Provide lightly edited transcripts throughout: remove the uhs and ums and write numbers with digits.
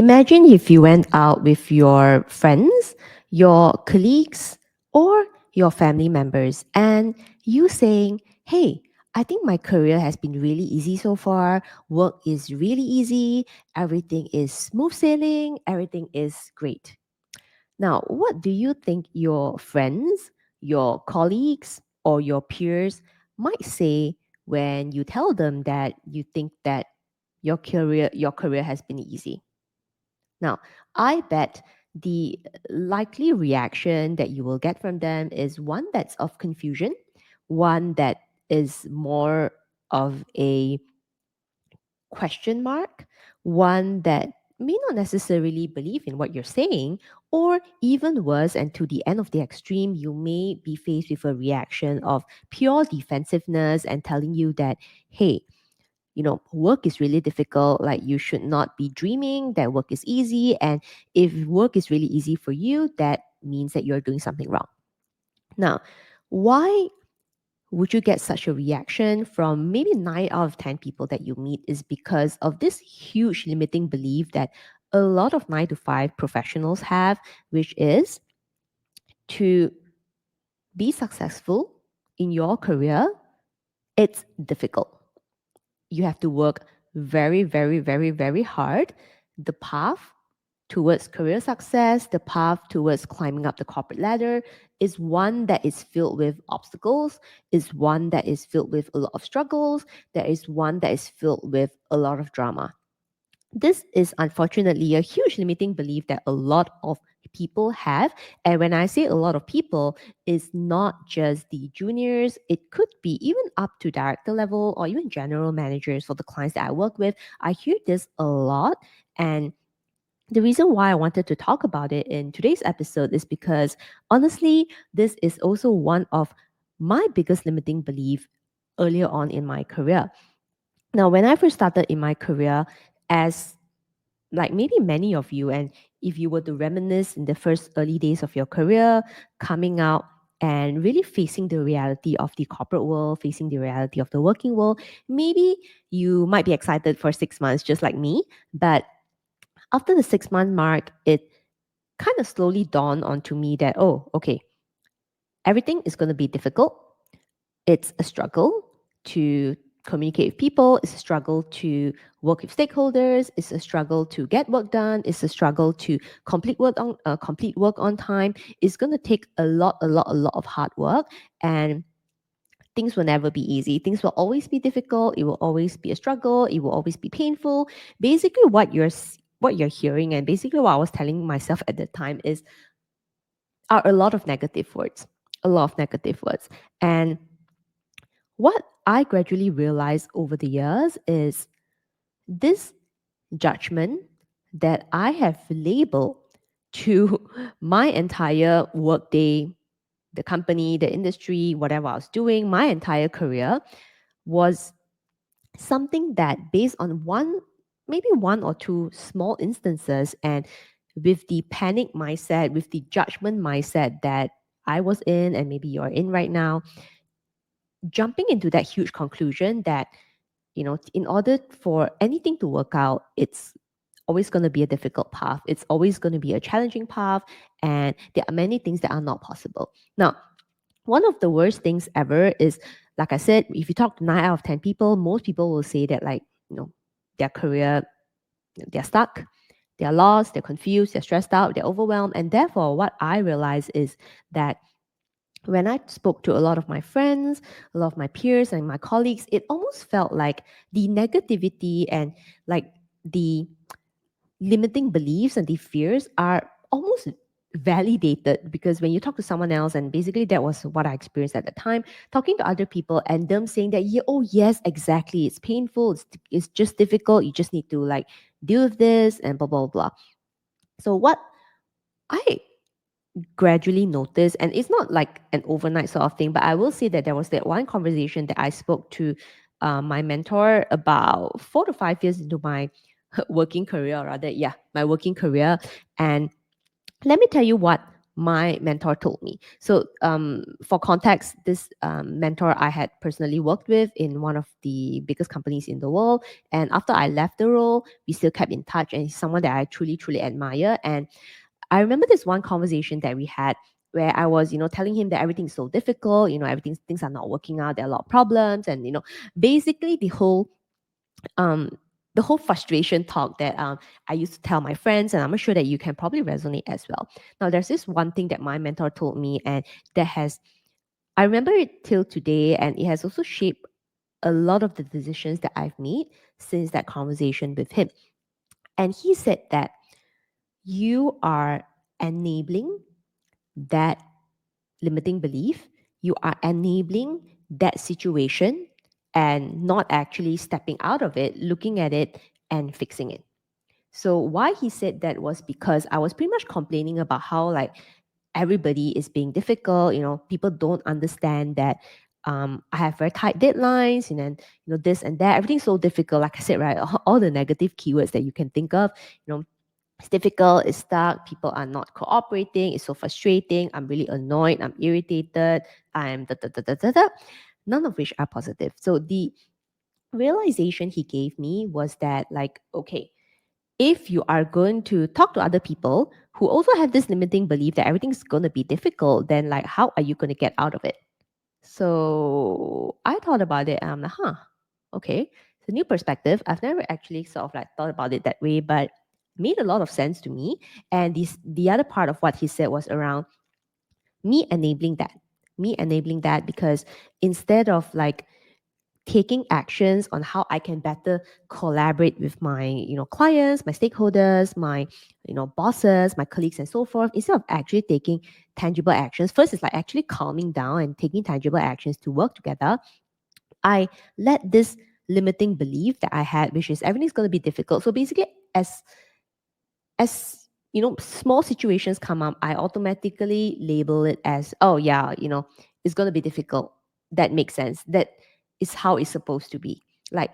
Imagine if you went out with your friends, your colleagues, or your family members, and you saying, "Hey, I think my career has been really easy so far. Work is really easy. Everything is smooth sailing. Everything is great." Now, what do you think your friends, your colleagues, or your peers might say when you tell them that you think that your career has been easy? Now, I bet the likely reaction that you will get from them is one that's of confusion, one that is more of a question mark, one that may not necessarily believe in what you're saying, or even worse, and to the end of the extreme, you may be faced with a reaction of pure defensiveness and telling you that, hey, work is really difficult. Like, you should not be dreaming that work is easy. And if work is really easy for you, that means that you're doing something wrong. Now, why would you get such a reaction from maybe 9 out of 10 people that you meet is because of this huge limiting belief that a lot of 9 to 5 professionals have, which is to be successful in your career, it's difficult. You have to work very, very, very, very hard. The path towards career success, the path towards climbing up the corporate ladder is one that is filled with obstacles, is one that is filled with a lot of struggles, that is one that is filled with a lot of drama. This is unfortunately a huge limiting belief that a lot of people have. And when I say a lot of people, it's not just the juniors, it could be even up to director level or even general managers for the clients that I work with. I hear this a lot. And the reason why I wanted to talk about it in today's episode is because honestly, this is also one of my biggest limiting belief earlier on in my career. Now, when I first started in my career, as like maybe many of you, and if you were to reminisce in the first early days of your career, coming out and really facing the reality of the corporate world, facing the reality of the working world, maybe you might be excited for 6 months, just like me. But after the 6 month mark, it kind of slowly dawned onto me that, oh, okay, everything is going to be difficult. It's a struggle to communicate with people, it's a struggle to work with stakeholders, it's a struggle to get work done, it's a struggle to complete work on time. It's going to take a lot of hard work, and things will never be easy. Things will always be difficult. It will always be a struggle. It will always be painful. Basically, what you're hearing, and basically what I was telling myself at the time is are a lot of negative words, a lot of negative words. And what I gradually realized over the years is this judgment that I have labeled to my entire workday, the company, the industry, whatever I was doing, my entire career was something that based on maybe one or two small instances, and with the panic mindset, with the judgment mindset that I was in and maybe you're in right now, jumping into that huge conclusion that, in order for anything to work out, it's always going to be a difficult path. It's always going to be a challenging path. And there are many things that are not possible. Now, one of the worst things ever is, like I said, if you talk to 9 out of 10 people, most people will say that, like, their career, they're stuck, they're lost, they're confused, they're stressed out, they're overwhelmed. And therefore, what I realize is that when I spoke to a lot of my friends, a lot of my peers and my colleagues, it almost felt like the negativity and like the limiting beliefs and the fears are almost validated, because when you talk to someone else, and basically that was what I experienced at the time, talking to other people and them saying that, yeah, oh yes, exactly, it's painful, it's just difficult, you just need to like deal with this and blah blah blah. So what I gradually noticed, and it's not like an overnight sort of thing, but I will say that there was that one conversation that I spoke to my mentor about 4 to 5 years into my working career, or rather, yeah, my working career. And let me tell you what my mentor told me. So, for context, this mentor I had personally worked with in one of the biggest companies in the world. And after I left the role, we still kept in touch, and he's someone that I truly, truly admire. And I remember this one conversation that we had where I was, telling him that everything's so difficult, things are not working out, there are a lot of problems, and basically um the whole frustration talk that I used to tell my friends, and I'm sure that you can probably resonate as well. Now, there's this one thing that my mentor told me, and that has I remember it till today, and it has also shaped a lot of the decisions that I've made since that conversation with him. And he said that you are enabling that limiting belief, you are enabling that situation and not actually stepping out of it, looking at it and fixing it. So why he said that was because I was pretty much complaining about how like everybody is being difficult, people don't understand that I have very tight deadlines and then this and that, everything's so difficult, like I said, right? All the negative keywords that you can think of, it's difficult, it's stuck, people are not cooperating, it's so frustrating, I'm really annoyed, I'm irritated, I'm da da da da da da. None of which are positive. So the realization he gave me was that, like, okay, if you are going to talk to other people who also have this limiting belief that everything's going to be difficult, then like, how are you going to get out of it? So I thought about it and I'm like, okay, it's a new perspective. I've never actually sort of like thought about it that way, but made a lot of sense to me. And the other part of what he said was around me enabling that. Me enabling that because instead of like taking actions on how I can better collaborate with my, clients, my stakeholders, my, bosses, my colleagues, and so forth, instead of actually taking tangible actions. First is like actually calming down and taking tangible actions to work together. I let this limiting belief that I had, which is everything's going to be difficult. So basically, as small situations come up, I automatically label it as, oh yeah, it's going to be difficult. That makes sense. That is how it's supposed to be. Like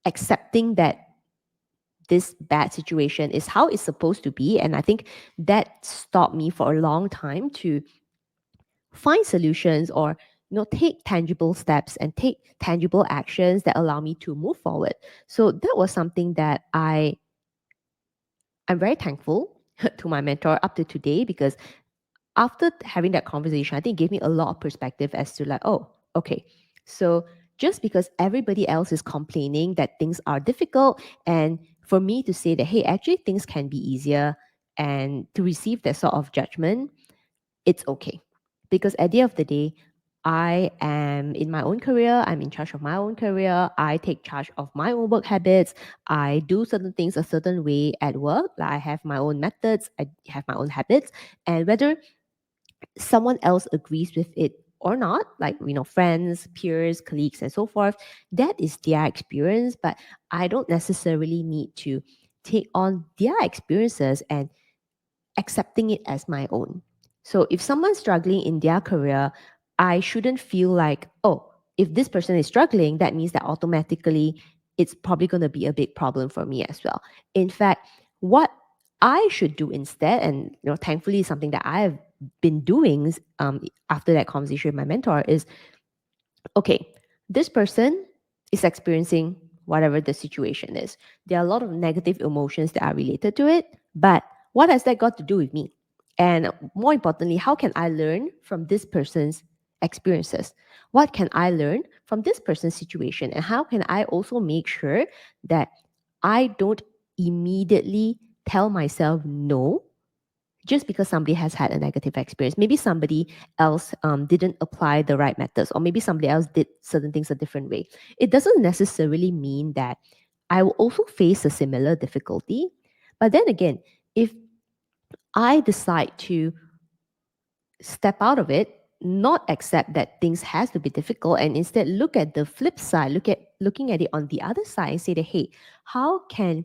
accepting that this bad situation is how it's supposed to be. And I think that stopped me for a long time to find solutions or take tangible steps and take tangible actions that allow me to move forward. So that was something that I'm very thankful to my mentor up to today, because after having that conversation, I think it gave me a lot of perspective as to like, oh, okay, so just because everybody else is complaining that things are difficult, and for me to say that, hey, actually things can be easier, and to receive that sort of judgment, it's okay. Because at the end of the day, I am in my own career, I'm in charge of my own career, I take charge of my own work habits, I do certain things a certain way at work, like I have my own methods, I have my own habits, and whether someone else agrees with it or not, like friends, peers, colleagues, and so forth, that is their experience. But I don't necessarily need to take on their experiences and accepting it as my own. So if someone's struggling in their career, I shouldn't feel like, oh, if this person is struggling, that means that automatically it's probably going to be a big problem for me as well. In fact, what I should do instead, and thankfully something that I have been doing after that conversation with my mentor, is okay, this person is experiencing whatever the situation is. There are a lot of negative emotions that are related to it, but what has that got to do with me? And more importantly, how can I learn from this person's experiences? What can I learn from this person's situation? And how can I also make sure that I don't immediately tell myself no just because somebody has had a negative experience? Maybe somebody else didn't apply the right methods, or maybe somebody else did certain things a different way. It doesn't necessarily mean that I will also face a similar difficulty. But then again, if I decide to step out of it, not accept that things has to be difficult, and instead look at the flip side, looking at it on the other side and say that, hey, how can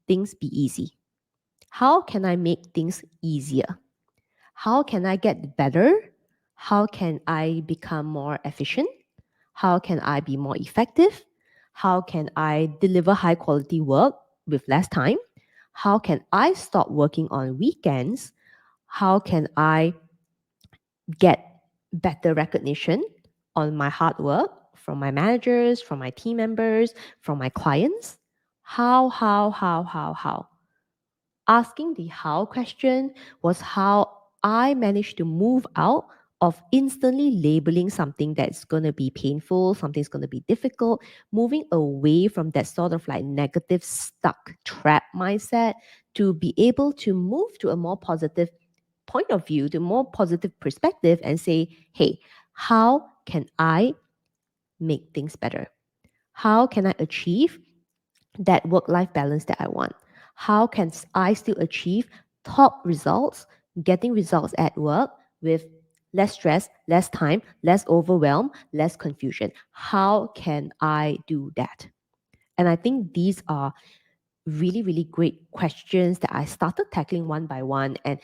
things be easy? How can I make things easier? How can I get better? How can I become more efficient? How can I be more effective? How can I deliver high quality work with less time? How can I stop working on weekends? How can I get better recognition on my hard work from my managers, from my team members, from my clients? How? Asking the how question was how I managed to move out of instantly labeling something that's going to be painful, something's going to be difficult, moving away from that sort of like negative, stuck, trap mindset to be able to move to a more positive point of view, to more positive perspective and say, hey, how can I make things better? How can I achieve that work life balance that I want? How can I still achieve top results, getting results at work with less stress, less time, less overwhelm, less confusion? How can I do that? And I think these are really, really great questions that I started tackling one by one. And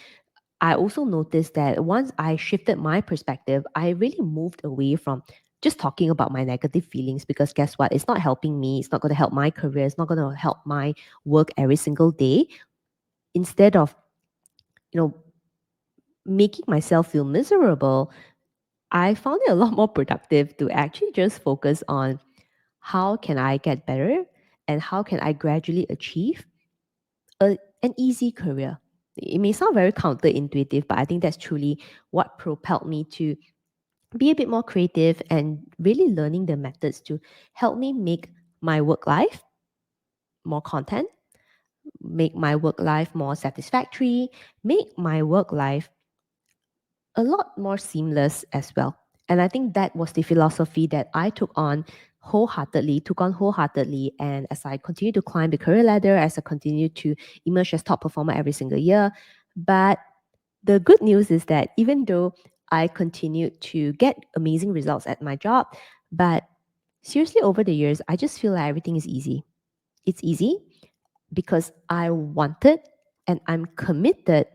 I also noticed that once I shifted my perspective, I really moved away from just talking about my negative feelings because guess what? It's not helping me. It's not going to help my career. It's not going to help my work every single day. Instead of, you know, making myself feel miserable, I found it a lot more productive to actually just focus on how can I get better and how can I gradually achieve an easy career. It may sound very counterintuitive, but I think that's truly what propelled me to be a bit more creative and really learning the methods to help me make my work life more content, make my work life more satisfactory, make my work life a lot more seamless as well. And I think that was the philosophy that I took on wholeheartedly. And as I continue to climb the career ladder, as I continue to emerge as top performer every single year. But the good news is that even though I continued to get amazing results at my job, but seriously, over the years, I just feel like everything is easy. It's easy because I wanted and I'm committed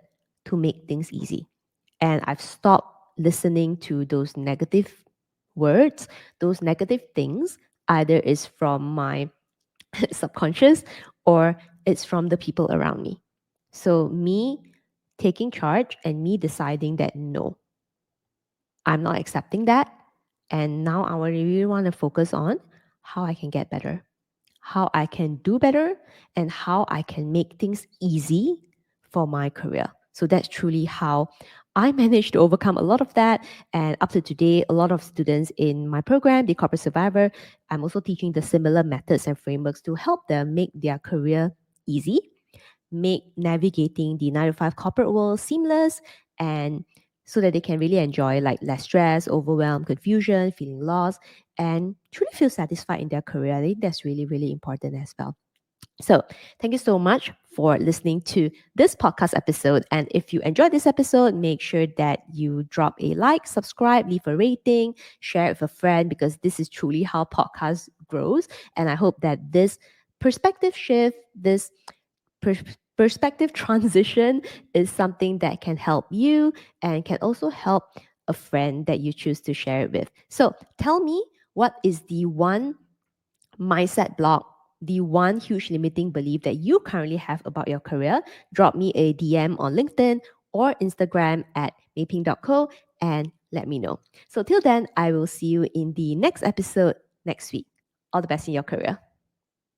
to make things easy. And I've stopped listening to those negative words, those negative things, either is from my subconscious or it's from the people around me. So, me taking charge and me deciding that no, I'm not accepting that. And now I really want to focus on how I can get better, how I can do better, and how I can make things easy for my career. So that's truly how I managed to overcome a lot of that. And up to today, a lot of students in my program, the Corporate Survivor, I'm also teaching the similar methods and frameworks to help them make their career easy, make navigating the 9 to 5 corporate world seamless, and so that they can really enjoy like less stress, overwhelm, confusion, feeling lost, and truly feel satisfied in their career. I think that's really, really important as well. So, thank you so much for listening to this podcast episode. And if you enjoyed this episode, make sure that you drop a like, subscribe, leave a rating, share it with a friend because this is truly how podcast grows. And I hope that this perspective shift, this perspective transition is something that can help you and can also help a friend that you choose to share it with. So tell me, what is the one mindset block, the one huge limiting belief that you currently have about your career? Drop me a DM on LinkedIn or Instagram at maping.co and let me know. So till then, I will see you in the next episode next week. All the best in your career.